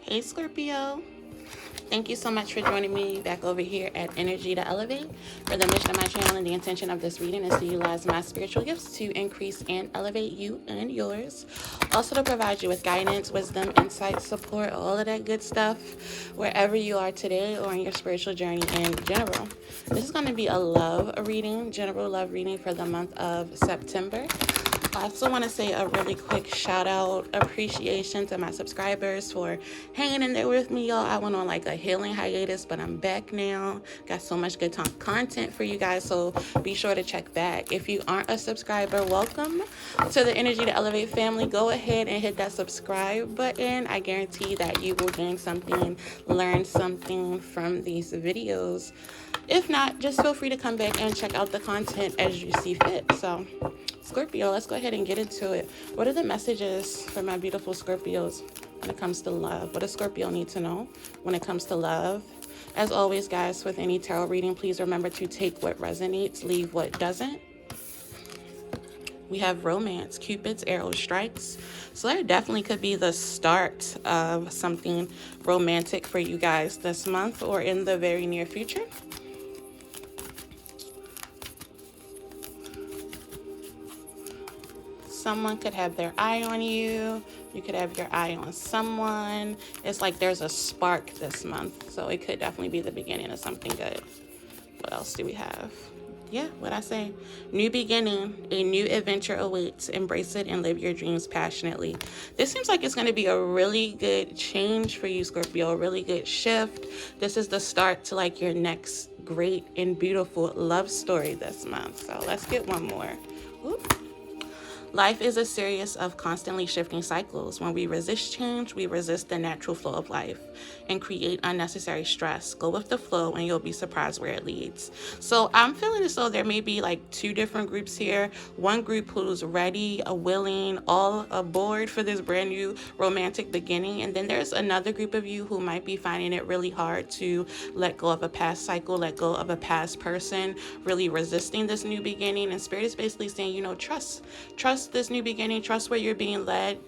Hey Scorpio, thank you so much for joining me back over here at Energy to Elevate. For the mission of my channel and the intention of this reading is to utilize my spiritual gifts to increase and elevate you and yours. Also to provide you with guidance, wisdom, insight, support, all of that good stuff wherever you are today or in your spiritual journey in general. This is going to be a love reading, general love reading for the month of September. I also want to say a really quick shout out, appreciation to my subscribers for hanging in there with me, y'all. I went on like a healing hiatus, but I'm back now. Got so much good content for you guys, so be sure to check back. If you aren't a subscriber, welcome to the Energy to Elevate family. Go ahead and hit that subscribe button. I guarantee that you will gain something, learn something from these videos. If not, just feel free to come back and check out the content as you see fit. So, Scorpio, let's go ahead and get into it. What are the messages for my beautiful Scorpios when it comes to love? What does Scorpio need to know when it comes to love? As always, guys, with any tarot reading, please remember to take what resonates, leave what doesn't. We have romance, Cupid's arrow strikes. So there definitely could be the start of something romantic for you guys this month or in the very near future. Someone could have their eye on you. You could have your eye on someone. It's like there's a spark this month. So it could definitely be the beginning of something good. What else do we have? Yeah, what I say? New beginning, a new adventure awaits. Embrace it and live your dreams passionately. This seems like it's going to be a really good change for you, Scorpio. A really good shift. This is the start to like your next great and beautiful love story this month. So let's get one more. Oop. Life is a series of constantly shifting cycles. When we resist change, we resist the natural flow of life and create unnecessary stress. Go with the flow and you'll be surprised where it leads. So I'm feeling as though there may be like two different groups here. One group who's ready, willing, all aboard for this brand new romantic beginning. And then there's another group of you who might be finding it really hard to let go of a past cycle, let go of a past person, really resisting this new beginning. And Spirit is basically saying, you know, trust this new beginning, trust where you're being led,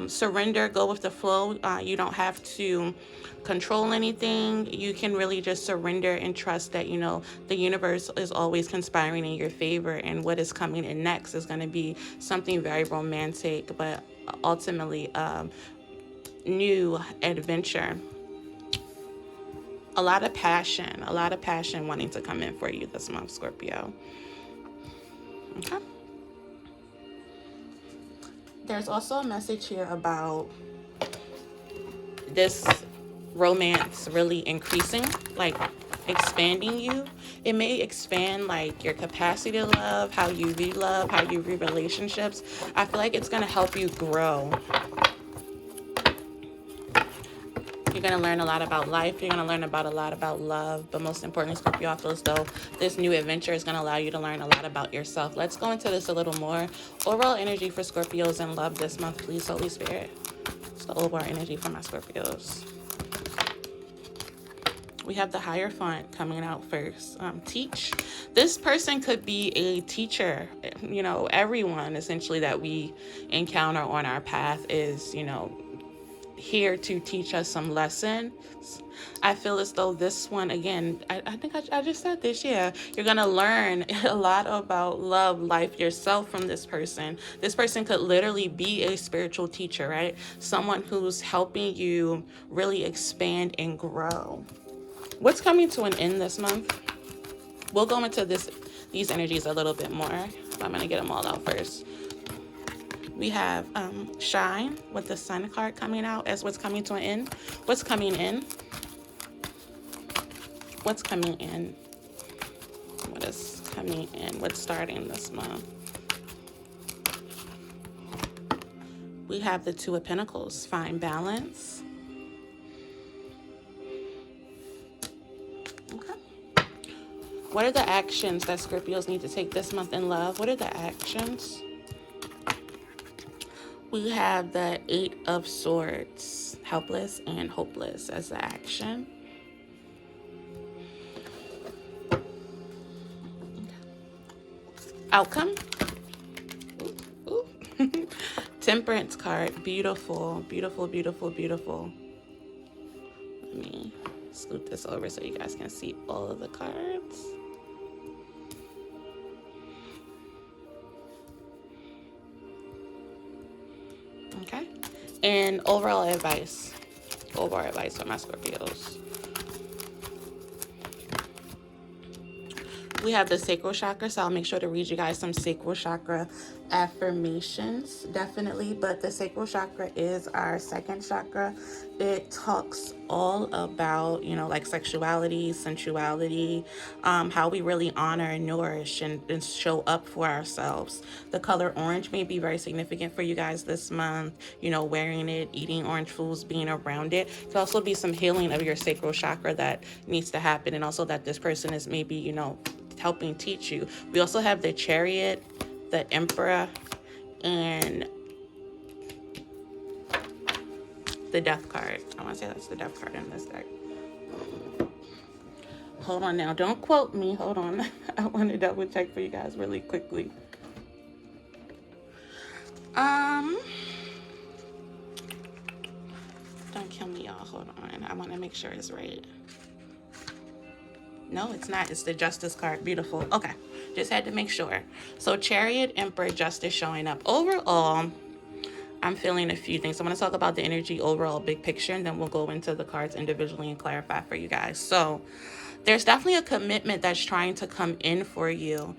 surrender, go with the flow. You don't have to control anything. You can really just surrender and trust that, you know, the universe is always conspiring in your favor, and what is coming in next is going to be something very romantic, but ultimately new adventure. A lot of passion wanting to come in for you this month, Scorpio. Okay. There's also a message here about this romance really increasing, like expanding you. It may expand like your capacity to love, how you view love, how you view relationships. I feel like it's going to help you grow. You're going to learn a lot about life. You're going to learn about a lot about love. But most importantly, Scorpio, I feel as though this new adventure is going to allow you to learn a lot about yourself. Let's go into this a little more. Overall energy for Scorpios in love this month, please, Holy Spirit. It's the overall energy for my Scorpios. We have the Hierophant coming out first. Teach. This person could be a teacher. You know, everyone essentially that we encounter on our path is, you know, here to teach us some lessons. I feel as though this one, again, I think I just said this, yeah. You're going to learn a lot about love, life, yourself from this person. This person could literally be a spiritual teacher, right? Someone who's helping you really expand and grow. What's coming to an end this month? We'll go into these energies a little bit more. I'm going to get them all out first. We have Shine with the Sun card coming out as what's coming to an end. What's coming in? What's coming in? What is coming in? What's starting this month? We have the Two of Pentacles. Find balance. Okay. What are the actions that Scorpios need to take this month in love? What are the actions? We have the Eight of Swords, helpless and hopeless as the action. Outcome. Ooh. Temperance card, beautiful, beautiful, beautiful, beautiful. Let me scoot this over so you guys can see all of the cards. Okay. And overall advice for my Scorpios. We have the Sacral Chakra, so I'll make sure to read you guys some Sacral Chakra affirmations, definitely. But the Sacral Chakra is our second chakra. It talks all about, like sexuality, sensuality, how we really honor and nourish and show up for ourselves. The color orange may be very significant for you guys this month, wearing it, eating orange foods, being around it. Could also be some healing of your Sacral Chakra that needs to happen, and also that this person is maybe, helping teach you. We also have the Chariot, the Emperor, and the Death card. I want to say that's the Death card in this deck. Hold on now. Don't quote me. Hold on. I want to double check for you guys really quickly. Don't kill me, y'all. Hold on. I want to make sure it's right. No, it's not. It's the Justice card. Beautiful. Okay. Just had to make sure. So Chariot, Emperor, Justice showing up. Overall, I'm feeling a few things. I'm going to talk about the energy overall, big picture, and then we'll go into the cards individually and clarify for you guys. So there's definitely a commitment that's trying to come in for you.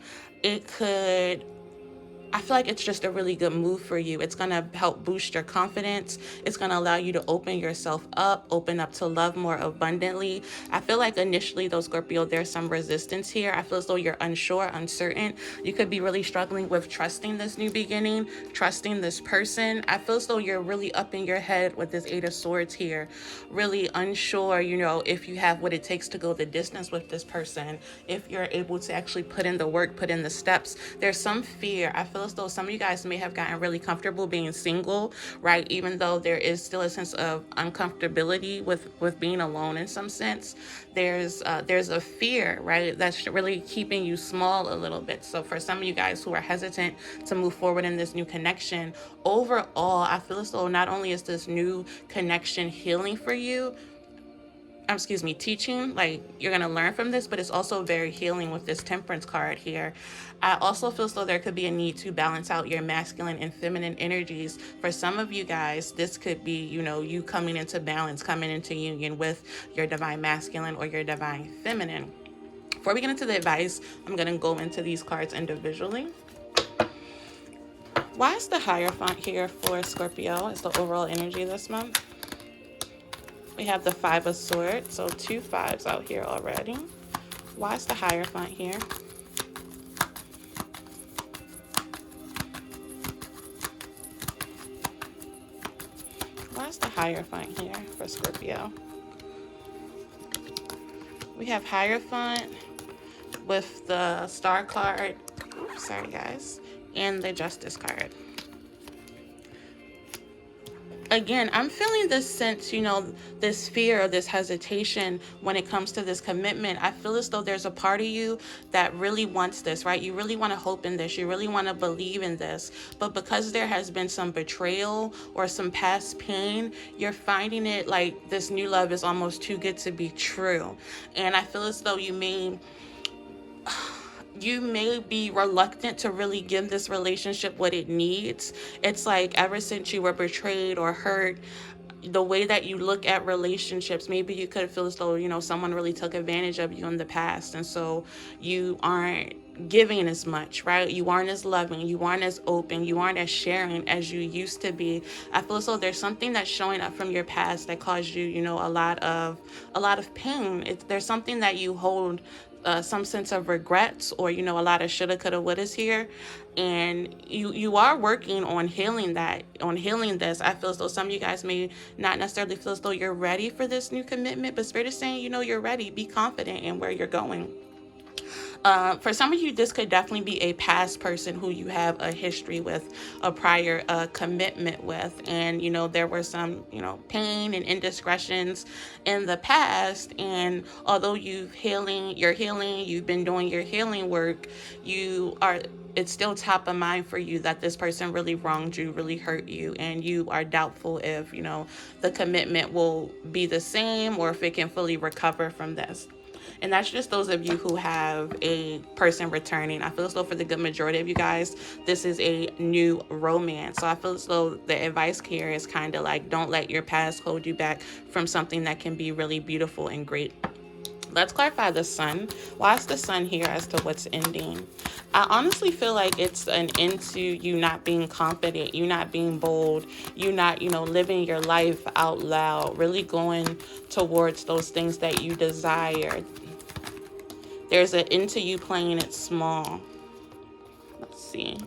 I feel like it's just a really good move for you. It's going to help boost your confidence. It's going to allow you to open yourself up, open up to love more abundantly. I feel like initially, though, Scorpio, there's some resistance here. I feel as though you're unsure, uncertain. You could be really struggling with trusting this new beginning, trusting this person. I feel as though you're really up in your head with this Eight of Swords here, really unsure, if you have what it takes to go the distance with this person, if you're able to actually put in the work, put in the steps. There's some fear. I feel as though some of you guys may have gotten really comfortable being single, right? Even though there is still a sense of uncomfortability with being alone in some sense. There's a fear, right? That's really keeping you small a little bit. So for some of you guys who are hesitant to move forward in this new connection, overall, I feel as though not only is this new connection healing for you, teaching, like you're going to learn from this, but it's also very healing with this Temperance card here. I also feel as though there could be a need to balance out your masculine and feminine energies. For some of you guys, this could be, you coming into balance, coming into union with your divine masculine or your divine feminine. Before we get into the advice, I'm going to go into these cards individually. Why is the Hierophant here for Scorpio? It's the overall energy this month. We have the Five of Swords, so 2 5s out here already. Why is the Hierophant here? Why is the Hierophant here for Scorpio? We have Hierophant with the Star card, sorry guys, and the Justice card. Again, I'm feeling this sense, this fear or this hesitation when it comes to this commitment. I feel as though there's a part of you that really wants this, right? You really want to hope in this. You really want to believe in this. But because there has been some betrayal or some past pain, you're finding it like this new love is almost too good to be true. And I feel as though you may be reluctant to really give this relationship what it needs. It's like ever since you were betrayed or hurt, the way that you look at relationships, maybe you could feel as though, someone really took advantage of you in the past. And so you aren't giving as much, right? You aren't as loving, you aren't as open, you aren't as sharing as you used to be. I feel as though there's something that's showing up from your past that caused you, a lot of pain. There's something that you hold some sense of regrets, or a lot of shoulda, coulda, wouldas here, and you are working on healing this. I feel as though some of you guys may not necessarily feel as though you're ready for this new commitment, but Spirit is saying, you're ready. Be confident in where you're going. For some of you, this could definitely be a past person who you have a history with, a prior commitment with. And, there were some, pain and indiscretions in the past. And although you're healing, you've been doing your healing work, you are it's still top of mind for you that this person really wronged you, really hurt you, and you are doubtful if, the commitment will be the same or if it can fully recover from this. And that's just those of you who have a person returning. I feel as though for the good majority of you guys, this is a new romance. So I feel as though the advice here is kind of like, don't let your past hold you back from something that can be really beautiful and great. Let's clarify the sun. Why is the sun here as to what's ending? I honestly feel like it's an end to you not being confident, you not being bold, you not, living your life out loud, really going towards those things that you desire. There's an end to you playing it small. Let's see.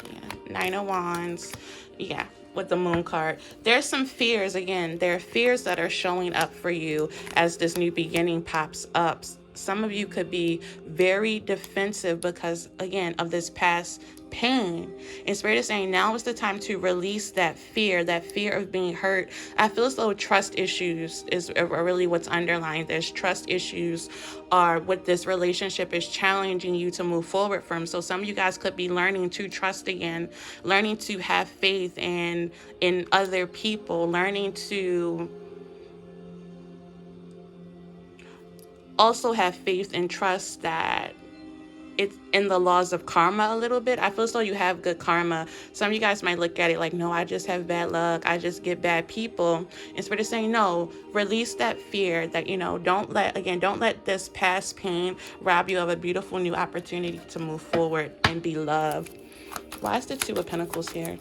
Yeah, 9 of Wands. Yeah, with the Moon card. There's some fears, again. There are fears that are showing up for you as this new beginning pops up. Some of you could be very defensive because, again, of this past pain. And Spirit is saying now is the time to release that fear of being hurt. I feel as though trust issues is really what's underlying this. Trust issues are what this relationship is challenging you to move forward from. So some of you guys could be learning to trust again, learning to have faith in other people, learning to also have faith and trust that it's in the laws of karma a little bit. I feel as though you have good karma. Some of you guys might look at it like, no, I just have bad luck. I just get bad people. And Spirit is saying, no, release that fear that, don't let this past pain rob you of a beautiful new opportunity to move forward and be loved. Why is the Two of Pentacles here?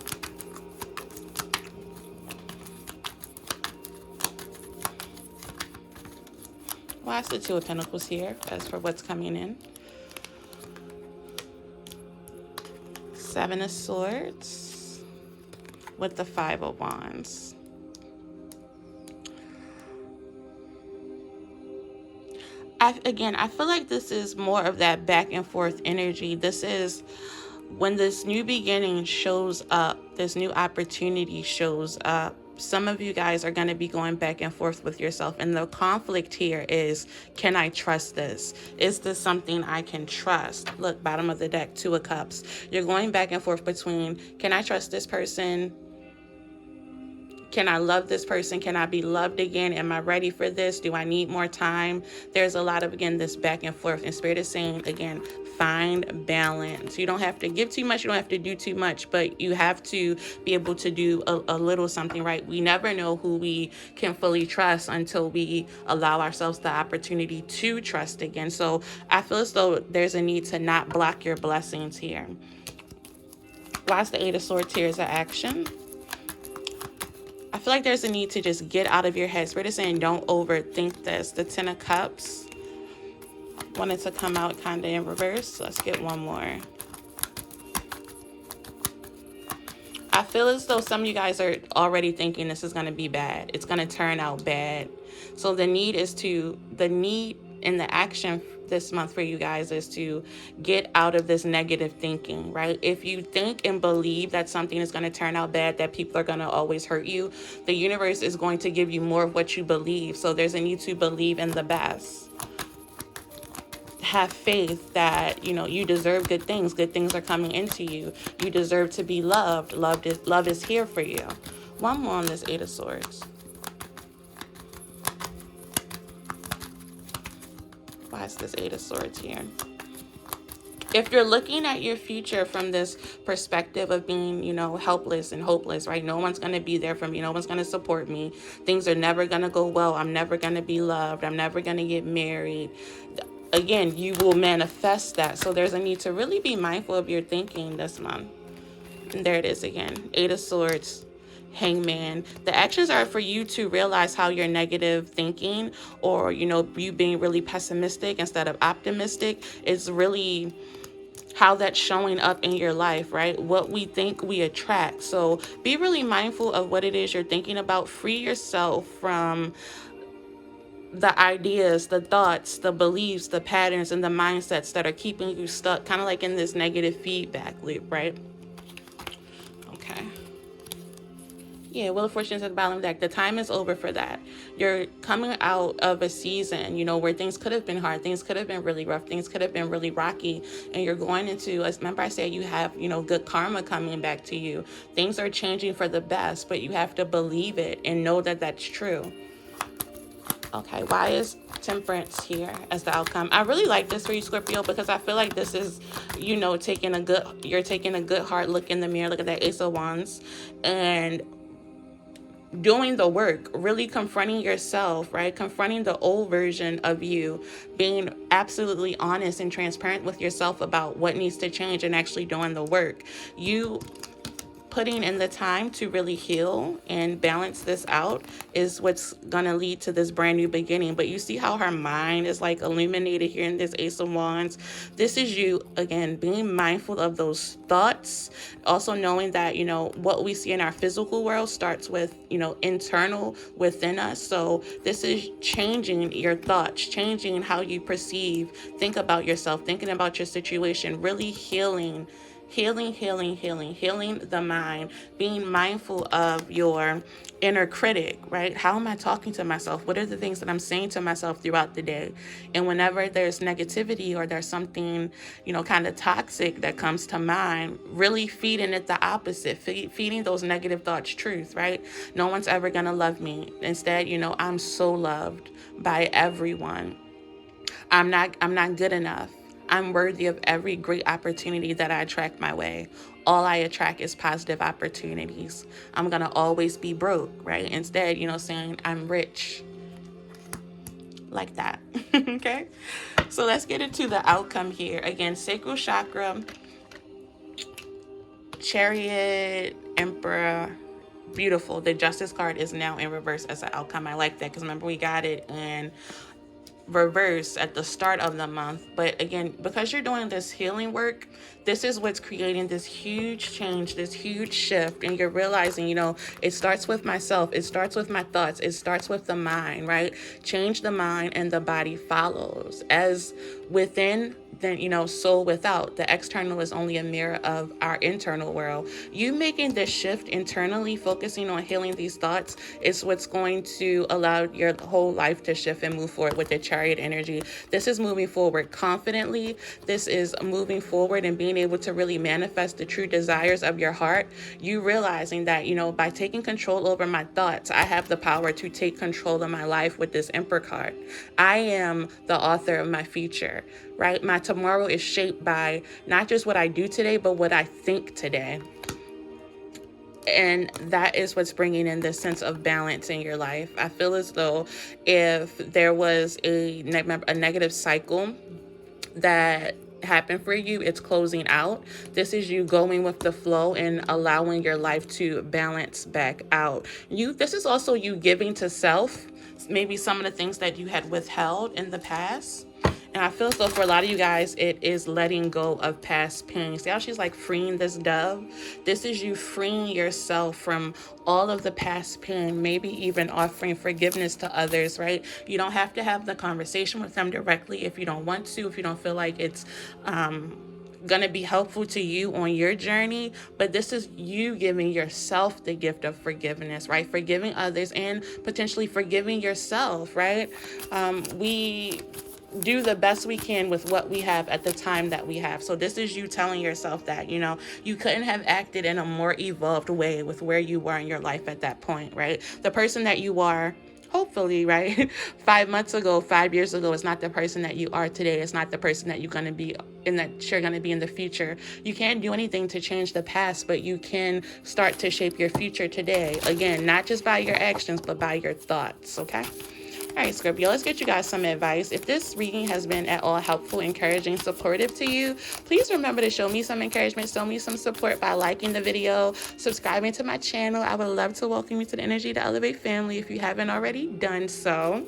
Why is the Two of Pentacles here as for what's coming in? Seven of Swords with the Five of Wands. I feel like this is more of that back and forth energy. This is when this new beginning shows up, this new opportunity shows up. Some of you guys are going to be going back and forth with yourself. And the conflict here is, can I trust this? Is this something I can trust? Look, bottom of the deck, Two of Cups. You're going back and forth between, can I trust this person? Can I love this person? Can I be loved again? Am I ready for this? Do I need more time? There's a lot of, again, this back and forth. And Spirit is saying, again, find balance. You don't have to give too much. You don't have to do too much, but you have to be able to do a little something, right? We never know who we can fully trust until we allow ourselves the opportunity to trust again. So I feel as though there's a need to not block your blessings here. Why is the Eight of Swords here as an action? I feel like there's a need to just get out of your head. Spirit is saying don't overthink this. The Ten of Cups wanted to come out kind of in reverse. Let's get one more. I feel as though some of you guys are already thinking this is going to be bad. It's going to turn out bad. So the need in the action this month for you guys is to get out of this negative thinking, right? If you think and believe that something is going to turn out bad, that people are going to always hurt you, the universe is going to give you more of what you believe. So there's a need to believe in the best. Have faith that, you deserve good things. Good things are coming into you. You deserve to be loved. Love is here for you. One more on this Eight of Swords. Why is this Eight of Swords here? If you're looking at your future from this perspective of being, helpless and hopeless, right? No one's going to be there for me. No one's going to support me. Things are never going to go well. I'm never going to be loved. I'm never going to get married. Again, you will manifest that. So there's a need to really be mindful of your thinking this month. And there it is again. Eight of Swords. Hangman. The actions are for you to realize how your negative thinking or, you being really pessimistic instead of optimistic is really how that's showing up in your life, right? What we think we attract. So be really mindful of what it is you're thinking about. Free yourself from the ideas, the thoughts, the beliefs, the patterns, and the mindsets that are keeping you stuck, kind of like in this negative feedback loop, right? Okay. Yeah, Wheel of Fortune is at the bottom of the deck. The time is over for that. You're coming out of a season, you know, where things could have been hard, things could have been really rough, things could have been really rocky, and you're going into, remember I said you have, you know, good karma coming back to you. Things are changing for the best, but you have to believe it and know that that's true. Okay, why is Temperance here as the outcome? I really like this for you, Scorpio, because I feel like this is, you know, you're taking a good hard look in the mirror. Look at that Ace of Wands, and doing the work, really confronting yourself, right? Confronting the old version of you, being absolutely honest and transparent with yourself about what needs to change, and actually doing the work. You putting in the time to really heal and balance this out is what's gonna lead to this brand new beginning. But you see how her mind is like illuminated here in this Ace of Wands. This is you, again, being mindful of those thoughts. Also knowing that, you know, what we see in our physical world starts with, you know, internal within us. So this is changing your thoughts, changing how you perceive, think about yourself, thinking about your situation, really healing the mind, being mindful of your inner critic, right? How am I talking to myself? What are the things that I'm saying to myself throughout the day? And whenever there's negativity or there's something, you know, kind of toxic that comes to mind, really feeding it the opposite, feeding those negative thoughts truth, right? No one's ever gonna love me. Instead, you know, I'm so loved by everyone. I'm not good enough. I'm worthy of every great opportunity that I attract my way. All I attract is positive opportunities. I'm going to always be broke, right? Instead, you know, saying I'm rich. Like that. Okay? So let's get into the outcome here. Again, Sacral Chakra, Chariot, Emperor. Beautiful. The Justice card is now in reverse as an outcome. I like that because remember we got it in reverse at the start of the month. But again, because you're doing this healing work, this is what's creating this huge change, this huge shift. And you're realizing, you know, it starts with myself, it starts with my thoughts, it starts with the mind, right? Change the mind and the body follows. As within, then, you know, so without. The external is only a mirror of our internal world. You making this shift internally, focusing on healing these thoughts, is what's going to allow your whole life to shift and move forward with the Chariot energy. This is moving forward confidently. This is moving forward and being able to really manifest the true desires of your heart. You realizing that, you know, by taking control over my thoughts, I have the power to take control of my life with this Emperor card. I am the author of my future, right? My tomorrow is shaped by not just what I do today, but what I think today. And that is what's bringing in this sense of balance in your life. I feel as though if there was a negative cycle that happened for you, it's closing out. This is you going with the flow and allowing your life to balance back out. This is also you giving to self, maybe some of the things that you had withheld in the past. And I feel as though for a lot of you guys, it is letting go of past pain. See how she's like freeing this dove? This is you freeing yourself from all of the past pain, maybe even offering forgiveness to others, right? You don't have to have the conversation with them directly if you don't want to, if you don't feel like it's going to be helpful to you on your journey. But this is you giving yourself the gift of forgiveness, right? Forgiving others and potentially forgiving yourself, right? We do the best we can with what we have at the time that we have. So this is you telling yourself that, you know, you couldn't have acted in a more evolved way with where you were in your life at that point, right? The person that you are, hopefully, right, 5 months ago, 5 years ago, is not the person that you are today. It's not the person that you're going to be in the future. You can't do anything to change the past, but you can start to shape your future today. Again, not just by your actions, but by your thoughts, okay? All right, Scorpio, let's get you guys some advice. If this reading has been at all helpful, encouraging, supportive to you, please remember to show me some encouragement, show me some support by liking the video, subscribing to my channel. I would love to welcome you to the Energy to Elevate family if you haven't already done so.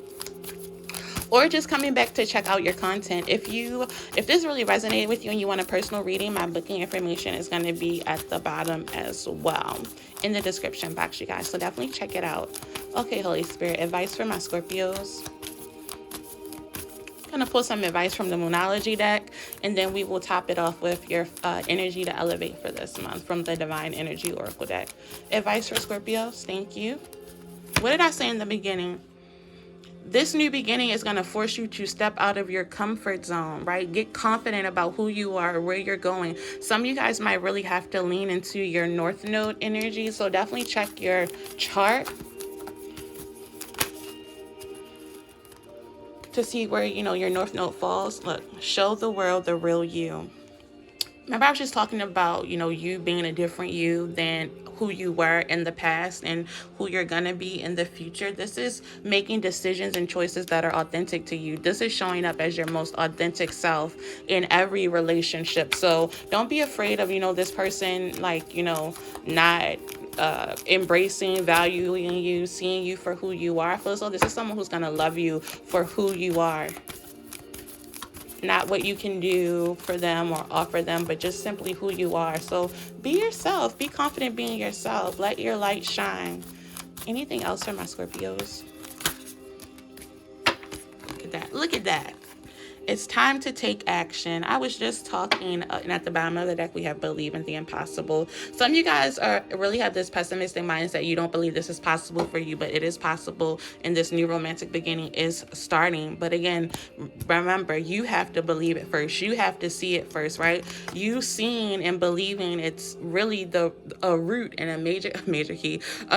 Or just coming back to check out your content. If this really resonated with you and you want a personal reading, my booking information is going to be at the bottom as well in the description box, you guys. So definitely check it out. Okay, Holy Spirit, advice for my Scorpios. I'm going to pull some advice from the Moonology deck, and then we will top it off with your energy to elevate for this month from the Divine Energy Oracle deck. Advice for Scorpios, thank you. What did I say in the beginning? This new beginning is going to force you to step out of your comfort zone, right? Get confident about who you are, where you're going. Some of you guys might really have to lean into your North Node energy, so definitely check your chart to see where, your North Node falls. Look, show the world the real you. Remember, I was just talking about, you being a different you than who you were in the past and who you're going to be in the future. This is making decisions and choices that are authentic to you. This is showing up as your most authentic self in every relationship. So don't be afraid of, this person, not embracing, valuing you, seeing you for who you are. I feel as though this is someone who's going to love you for who you are. Not what you can do for them or offer them, but just simply who you are. So be yourself. Be confident being yourself. Let your light shine. Anything else for my Scorpios? Look at that. Look at that. It's time to take action. I was just talking, and at the bottom of the deck, we have believe in the impossible. Some of you guys really have this pessimistic mindset. You don't believe this is possible for you, but it is possible, and this new romantic beginning is starting. But again, remember, you have to believe it first. You have to see it first, right? You seeing and believing, it's really a root and a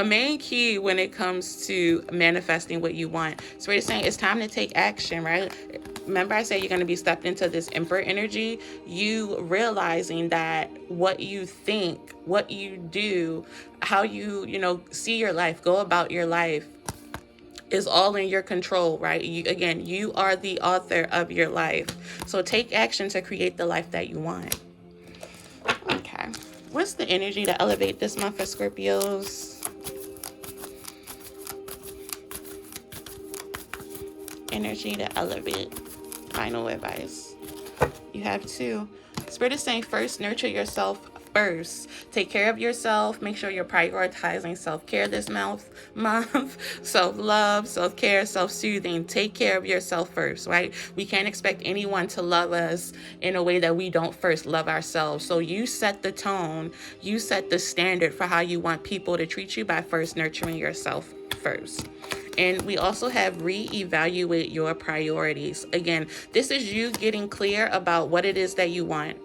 main key when it comes to manifesting what you want. So we're saying it's time to take action, right? Remember I said you're going to be stepped into this Emperor energy. You realizing that what you think, what you do, how you see your life, go about your life is all in your control, right? You are the author of your life. So take action to create the life that you want. Okay. What's the energy to elevate this month for Scorpios? Energy to elevate. Final advice. You have 2. Spirit is saying first, nurture yourself first. Take care of yourself. Make sure you're prioritizing self-care this month. Self-love, self-care, self-soothing. Take care of yourself first, right? We can't expect anyone to love us in a way that we don't first love ourselves. So you set the tone. You set the standard for how you want people to treat you by first nurturing yourself first. And we also have reevaluate your priorities. Again, this is you getting clear about what it is that you want,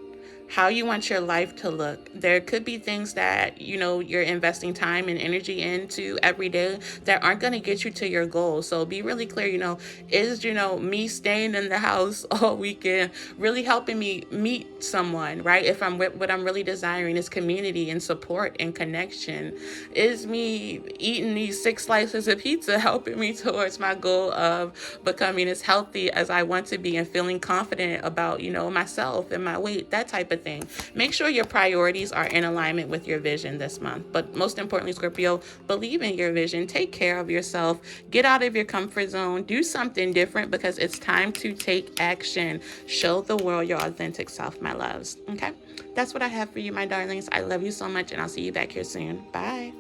how you want your life to look. There could be things that, you're investing time and energy into every day that aren't going to get you to your goal. So be really clear, is, me staying in the house all weekend really helping me meet someone, right? If what I'm really desiring is community and support and connection. Is me eating these 6 slices of pizza helping me towards my goal of becoming as healthy as I want to be and feeling confident about, myself and my weight, that type of thing. Make sure your priorities are in alignment with your vision this month. But most importantly, Scorpio, believe in your vision. Take care of yourself. Get out of your comfort zone. Do something different because it's time to take action. Show the world your authentic self, my loves. Okay? That's what I have for you, my darlings. I love you so much, and I'll see you back here soon. Bye.